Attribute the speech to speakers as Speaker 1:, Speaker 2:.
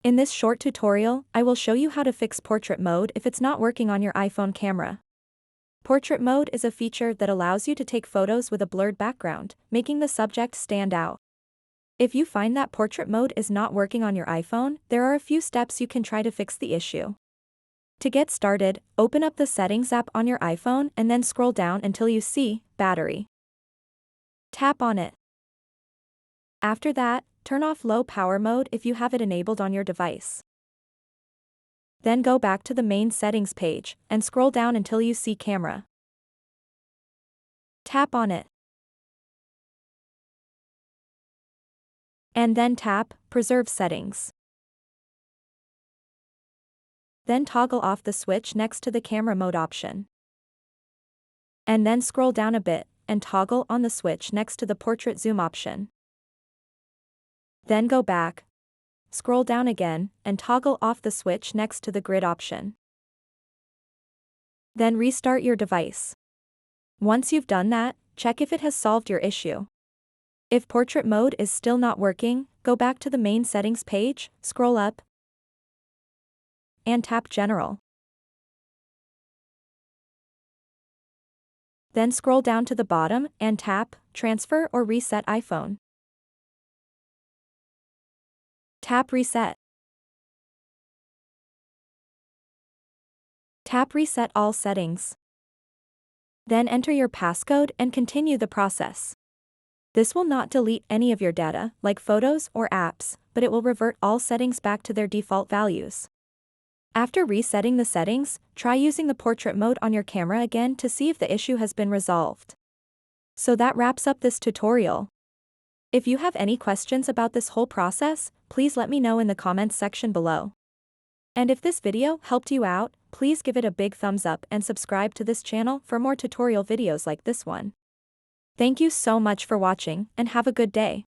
Speaker 1: In this short tutorial, I will show you how to fix portrait mode if it's not working on your iPhone camera. Portrait mode is a feature that allows you to take photos with a blurred background, making the subject stand out. If you find that portrait mode is not working on your iPhone, there are a few steps you can try to fix the issue. To get started, open up the Settings app on your iPhone and then scroll down until you see Battery. Tap on it. After that, turn off low power mode if you have it enabled on your device. Then go back to the main settings page and scroll down until you see Camera. Tap on it. And then tap Preserve Settings. Then toggle off the switch next to the camera mode option. And then scroll down a bit and toggle on the switch next to the portrait zoom option. Then go back, scroll down again, and toggle off the switch next to the grid option. Then restart your device. Once you've done that, check if it has solved your issue. If portrait mode is still not working, go back to the main settings page, scroll up, and tap General. Then scroll down to the bottom and tap Transfer or Reset iPhone. Tap Reset. Tap Reset all settings. Then enter your passcode and continue the process. This will not delete any of your data, like photos or apps, but it will revert all settings back to their default values. After resetting the settings, try using the portrait mode on your camera again to see if the issue has been resolved. So that wraps up this tutorial. If you have any questions about this whole process, please let me know in the comments section below. And if this video helped you out, please give it a big thumbs up and subscribe to this channel for more tutorial videos like this one. Thank you so much for watching and have a good day.